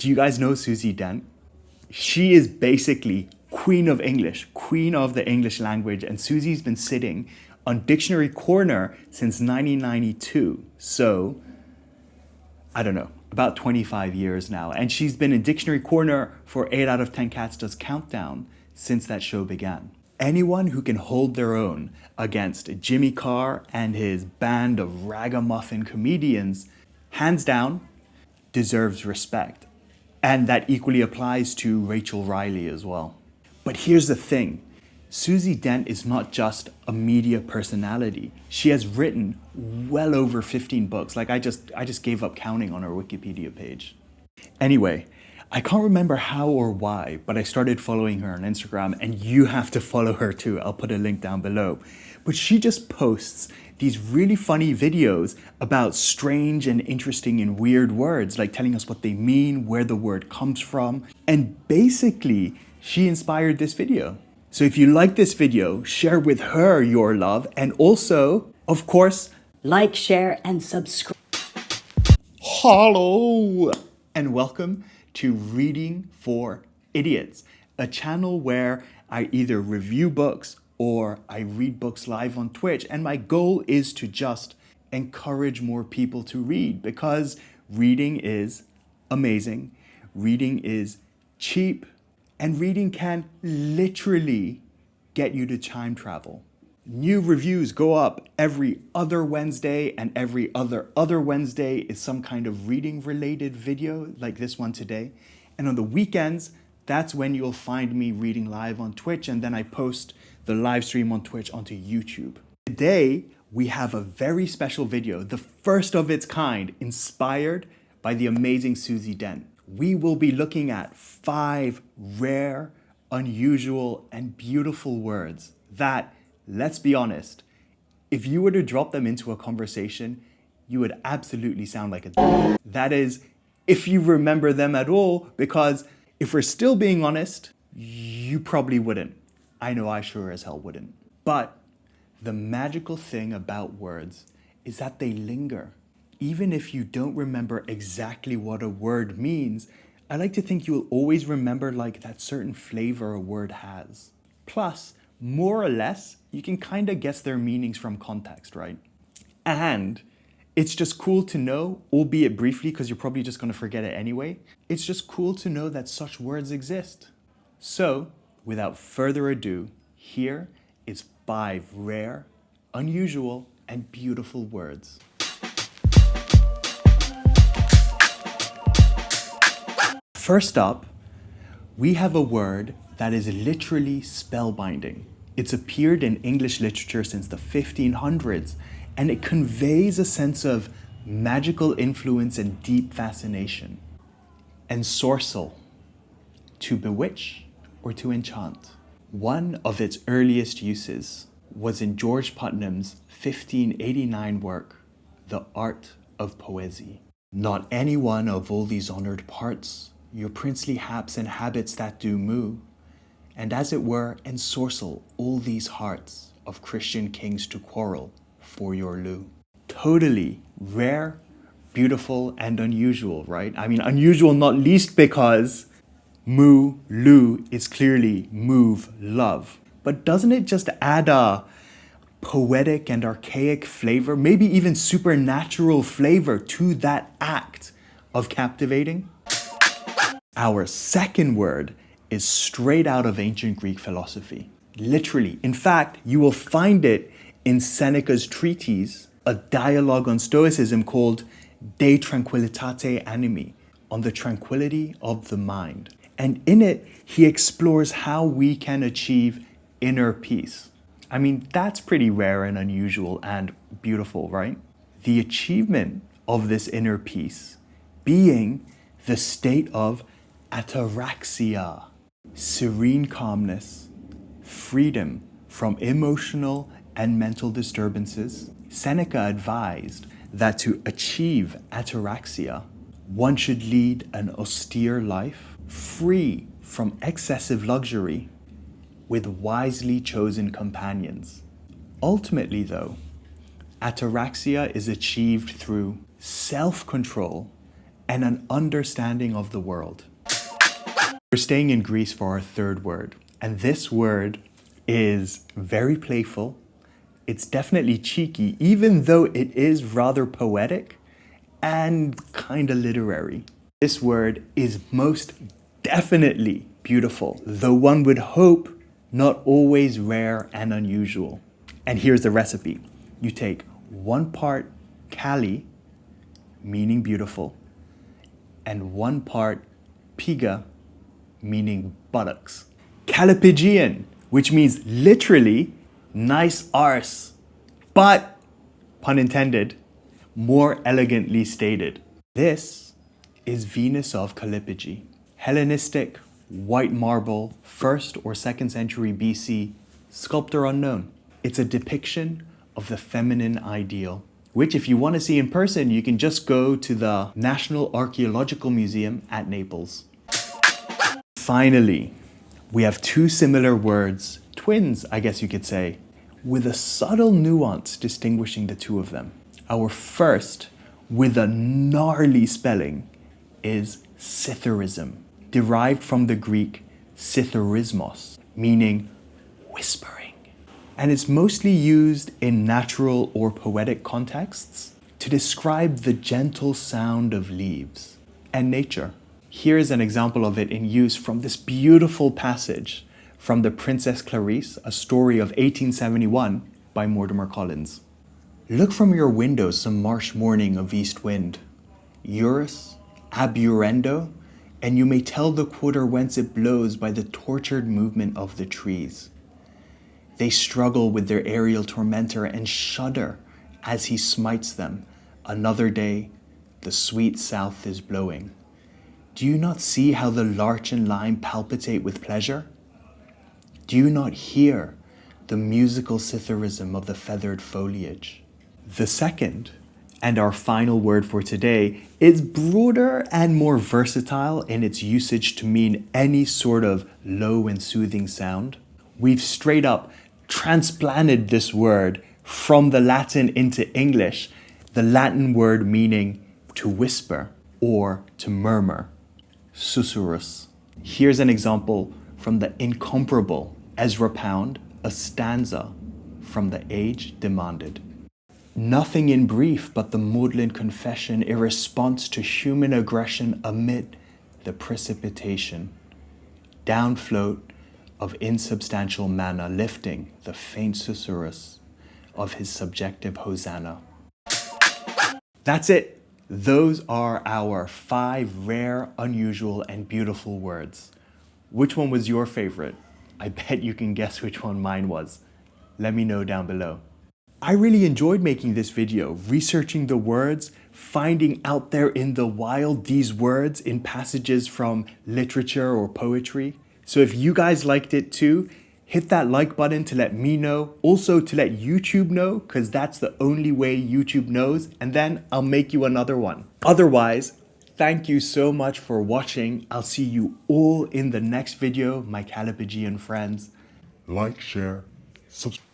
Do you guys know Susie Dent? She is basically queen of English, queen of the English language, and Susie's been sitting on Dictionary Corner since 1992. So, I don't know, about 25 years now. And she's been in Dictionary Corner for 8 out of 10 Cats Does Countdown since that show began. Anyone who can hold their own against Jimmy Carr and his band of ragamuffin comedians, hands down, deserves respect. And that equally applies to Rachel Riley as well. But here's the thing. Susie Dent is not just a media personality. She has written well over 15 books. Like I just gave up counting on her Wikipedia page. Anyway, I can't remember how or why, but I started following her on Instagram, and you have to follow her too. I'll put a link down below. But she just posts these really funny videos about strange and interesting and weird words, like telling us what they mean, where the word comes from. And basically, she inspired this video. So if you like this video, share with her your love, and also, of course, like, share, and subscribe. Hello, and welcome to Reading for Idiots, a channel where I either review books or I read books live on Twitch. And my goal is to just encourage more people to read, because reading is amazing, reading is cheap, and reading can literally get you to time travel. New reviews go up every other Wednesday, and every other Wednesday is some kind of reading related video like this one today. And on the weekends, that's when you'll find me reading live on Twitch, and then I post the live stream on Twitch onto YouTube. Today, we have a very special video, the first of its kind, inspired by the amazing Susie Dent. We will be looking at 5 rare, unusual, and beautiful words that, let's be honest, if you were to drop them into a conversation, you would absolutely sound like a That is, if you remember them at all, because if we're still being honest, you probably wouldn't. I know I sure as hell wouldn't. But the magical thing about words is that they linger. Even if you don't remember exactly what a word means, I like to think you'll always remember like that certain flavor a word has. Plus, more or less, you can kind of guess their meanings from context, right? And it's just cool to know, albeit briefly, because you're probably just going to forget it anyway. It's just cool to know that such words exist. So, without further ado, here is 5 rare, unusual, and beautiful words. First up, we have a word that is literally spellbinding. It's appeared in English literature since the 1500s, and it conveys a sense of magical influence and deep fascination. Ensorcel, to bewitch or to enchant. One of its earliest uses was in George Putnam's 1589 work, The Art of Poesy. Not any one of all these honored parts, your princely haps and habits that do moo, and as it were, ensorcel all these hearts of Christian kings to quarrel for your loo. Totally rare, beautiful, and unusual, right? I mean, unusual not least because moo, loo is clearly move, love. But doesn't it just add a poetic and archaic flavor, maybe even supernatural flavor to that act of captivating? Our second word is straight out of ancient Greek philosophy. Literally. In fact, you will find it in Seneca's treatise, a dialogue on Stoicism called De Tranquilitate Animi, on the tranquility of the mind. And in it, he explores how we can achieve inner peace. I mean, that's pretty rare and unusual and beautiful, right? The achievement of this inner peace being the state of ataraxia, serene calmness, freedom from emotional and mental disturbances. Seneca advised that to achieve ataraxia, one should lead an austere life, free from excessive luxury, with wisely chosen companions. Ultimately, though, ataraxia is achieved through self-control and an understanding of the world. We're staying in Greece for our third word, and this word is very playful. It's definitely cheeky, even though it is rather poetic and kind of literary. This word is most definitely beautiful, though one would hope not always rare and unusual. And here's the recipe. You take 1 part kali, meaning beautiful, and 1 part piga, meaning buttocks. Callipygian, which means literally nice arse, but, pun intended, more elegantly stated. This is Venus of Callipyge, Hellenistic, white marble, 1st or 2nd century BC, sculptor unknown. It's a depiction of the feminine ideal, which if you want to see in person, you can just go to the National Archaeological Museum at Naples. Finally, we have 2 similar words, twins, I guess you could say, with a subtle nuance distinguishing the 2 of them. Our first, with a gnarly spelling, is Cytherism, derived from the Greek cytherismos, meaning whispering. And it's mostly used in natural or poetic contexts to describe the gentle sound of leaves and nature. Here's an example of it in use from this beautiful passage from The Princess Clarice, a story of 1871 by Mortimer Collins. Look from your window some marsh morning of east wind, Eurus, aburendo, and you may tell the quarter whence it blows by the tortured movement of the trees. They struggle with their aerial tormentor and shudder as he smites them. Another day, the sweet south is blowing. Do you not see how the larch and lime palpitate with pleasure? Do you not hear the musical cytherism of the feathered foliage? The second, and our final word for today, is broader and more versatile in its usage to mean any sort of low and soothing sound. We've straight up transplanted this word from the Latin into English, the Latin word meaning to whisper or to murmur. Susurrus. Here's an example from the incomparable Ezra Pound, a stanza from the Age Demanded. Nothing in brief but the maudlin confession, a response to human aggression amid the precipitation. Downfloat of insubstantial manna, lifting the faint susurrus of his subjective hosanna. That's it. Those are our 5 rare, unusual, and beautiful words. Which one was your favorite? I bet you can guess which one mine was. Let me know down below. I really enjoyed making this video, researching the words, finding out there in the wild these words in passages from literature or poetry. So if you guys liked it too, hit that like button to let me know, also to let YouTube know, because that's the only way YouTube knows, and then I'll make you another one. Otherwise, thank you so much for watching. I'll see you all in the next video, my Callipygian friends. Like, share, subscribe.